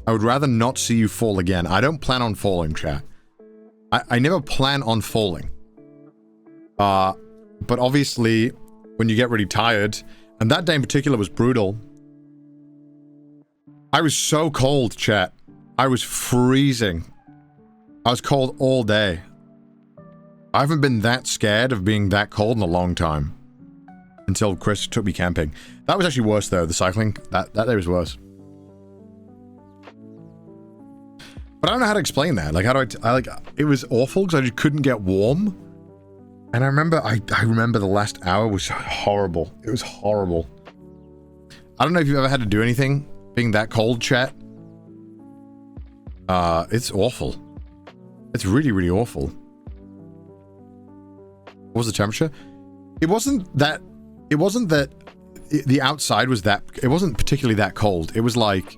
I would rather not see you fall again. I don't plan on falling, chat. I never plan on falling. But obviously, when you get really tired, and that day in particular was brutal. I was so cold, chat. I was freezing. I was cold all day. I haven't been that scared of being that cold in a long time. Until Chris took me camping. That was actually worse though, the cycling. That day was worse. But I don't know how to explain that. Like, how do I like, it was awful because I just couldn't get warm. And I remember, I remember the last hour was horrible. It was horrible. I don't know if you've ever had to do anything being that cold, chat. It's awful. It's really, really awful. What was the temperature? It wasn't that the outside was that, it wasn't particularly that cold. It was like,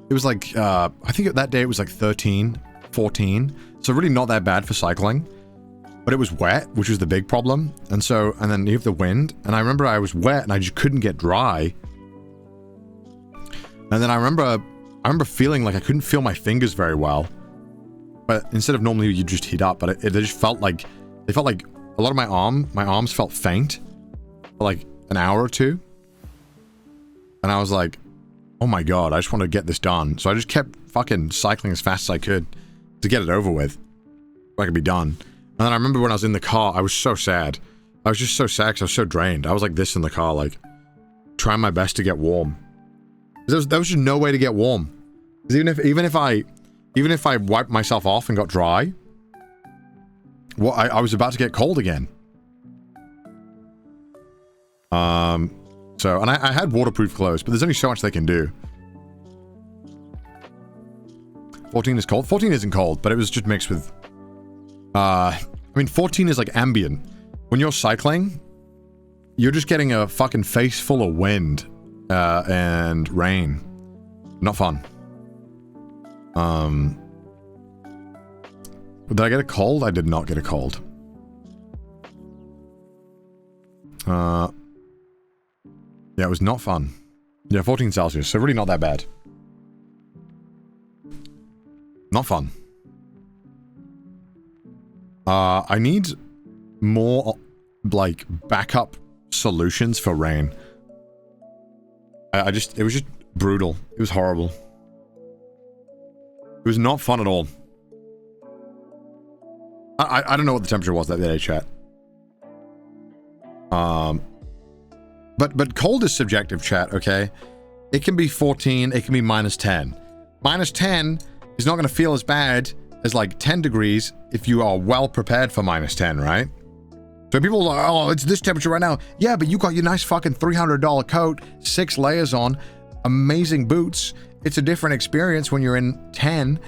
I think that day it was like 13, 14. So really not that bad for cycling. But it was wet, which was the big problem. And then you have the wind. And I remember I was wet and I just couldn't get dry. And then I remember feeling like I couldn't feel my fingers very well. But instead of normally you just heat up, but it just felt like, a lot of my arms felt faint for like an hour or two. And I was like, oh my god, I just want to get this done. So I just kept fucking cycling as fast as I could to get it over with. So I could be done. And then I remember when I was in the car, I was so sad. I was just so sad because I was so drained. I was like this in the car, like, trying my best to get warm. There was just no way to get warm. Because even if I wiped myself off and got dry, well, I was about to get cold again. And I had waterproof clothes, but there's only so much they can do. 14 is cold. 14 isn't cold, but it was just mixed with... I mean, 14 is like ambient. When you're cycling, you're just getting a fucking face full of wind and rain. Not fun. Did I get a cold? I did not get a cold. Yeah, it was not fun. Yeah, 14 Celsius, so really not that bad. Not fun. I need more, like, backup solutions for rain. It was just brutal. It was horrible. It was not fun at all. I don't know what the temperature was that day, chat. But cold is subjective, chat, okay? It can be 14, it can be minus 10. Minus 10 is not going to feel as bad as like 10 degrees if you are well prepared for minus 10, right? So people are like, oh, it's this temperature right now. Yeah, but you got your nice fucking $300 coat, 6 layers on, amazing boots. It's a different experience when you're in 10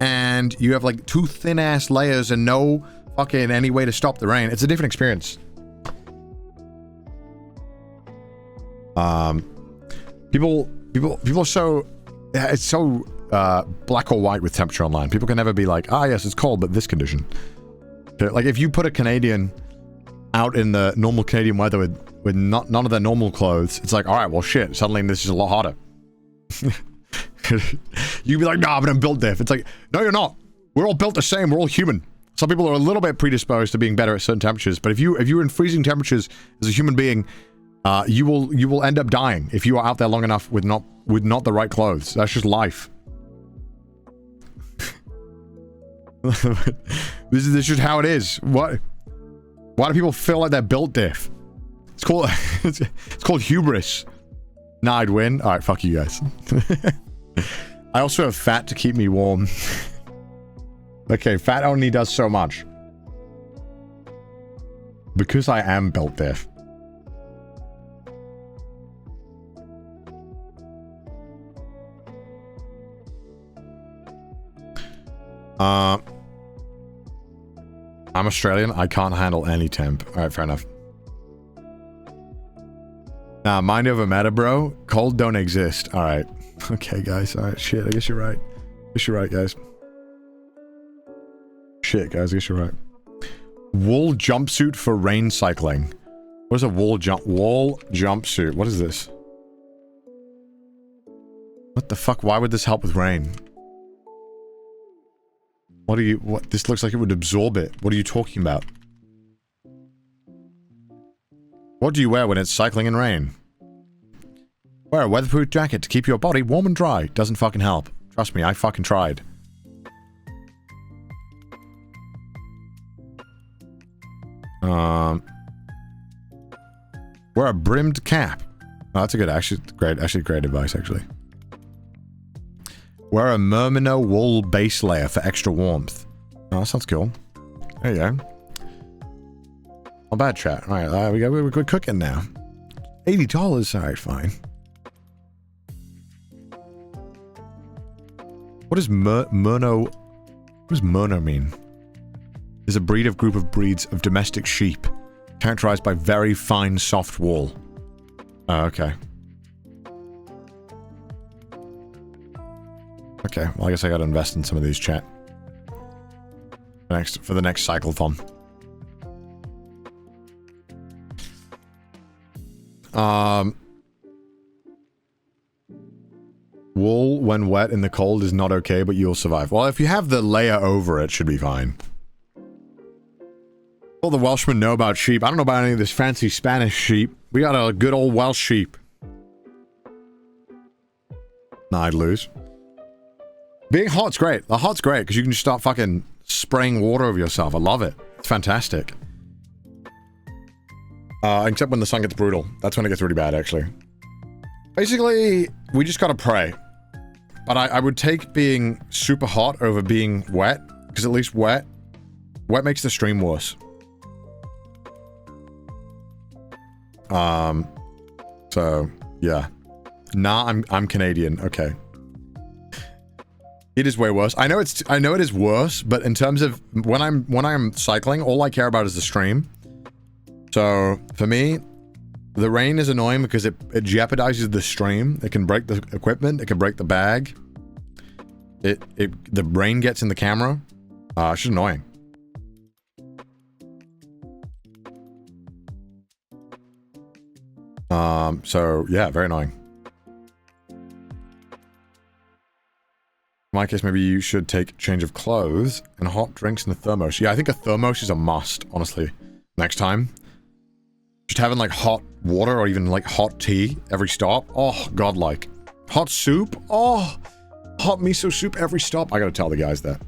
and you have like 2 thin ass layers and no fucking any way to stop the rain. It's a different experience. People are so, it's so black or white with temperature online. People can never be like, ah, yes, it's cold, but this condition. Like if you put a Canadian out in the normal Canadian weather with none of their normal clothes, it's like, all right, well, shit, suddenly this is a lot hotter. You'd be like, nah, but I'm built diff. It's like, no, you're not. We're all built the same. We're all human. Some people are a little bit predisposed to being better at certain temperatures, but if you're in freezing temperatures as a human being, you will end up dying if you are out there long enough with not the right clothes. That's just life. This is just how it is. Why do people feel like they're built diff? It's called it's called hubris. Nah, I'd win. All right, fuck you guys. I also have fat to keep me warm. Okay, fat only does so much. Because I am built diff. I'm Australian. I can't handle any temp. All right, fair enough. Nah, mind over matter, bro. Cold don't exist. All right. Okay, guys. All right, shit. I guess you're right. I guess you're right, guys. Shit, guys. I guess you're right. Wool jumpsuit for rain cycling. What is a wool jumpsuit? What is this? What the fuck? Why would this help with rain? What? This looks like it would absorb it. What are you talking about? What do you wear when it's cycling in rain? Wear a weatherproof jacket to keep your body warm and dry. Doesn't fucking help. Trust me, I fucking tried. Wear a brimmed cap. Oh, that's a good, actually great advice, actually. Wear a merino wool base layer for extra warmth. Oh, that sounds cool. There you go. Not bad, chat. All right, we're cooking now. $80. All right, fine. What does merino? What does merino mean? Is a group of breeds of domestic sheep, characterized by very fine, soft wool. Oh, okay. Okay, well, I guess I gotta invest in some of these, chat. For the next cyclethon. Wool, when wet in the cold, is not okay, but you'll survive. Well, if you have the layer over it, should be fine. All the Welshmen know about sheep. I don't know about any of this fancy Spanish sheep. We got a good old Welsh sheep. Nah, I'd lose. Being hot's great. The hot's great, because you can just start fucking spraying water over yourself. I love it. It's fantastic. Except when the sun gets brutal. That's when it gets really bad, actually. Basically, we just gotta pray. But I would take being super hot over being wet, because at least wet makes the stream worse. So, yeah. Nah, I'm Canadian. Okay. It is way worse. I know it is worse, but in terms of when I'm cycling, all I care about is the stream. So, for me, the rain is annoying because it jeopardizes the stream. It can break the equipment, it can break the bag. The rain gets in the camera. It's just annoying. So yeah, very annoying. In my case, maybe you should take change of clothes and hot drinks in the thermos. Yeah, I think a thermos is a must, honestly. Next time. Just having like hot water or even like hot tea every stop. Oh, godlike. Hot soup. Oh, hot miso soup every stop. I gotta tell the guys that.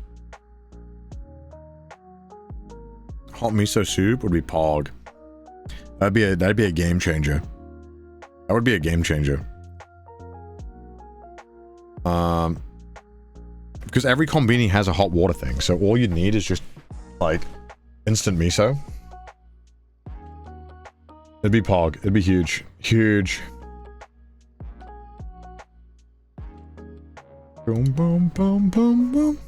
Hot miso soup would be pog. That'd be a game changer. That would be a game changer. Because every combini has a hot water thing, so all you need is just, like, instant miso. It'd be pog. It'd be huge. Huge. Boom, boom, boom, boom, boom.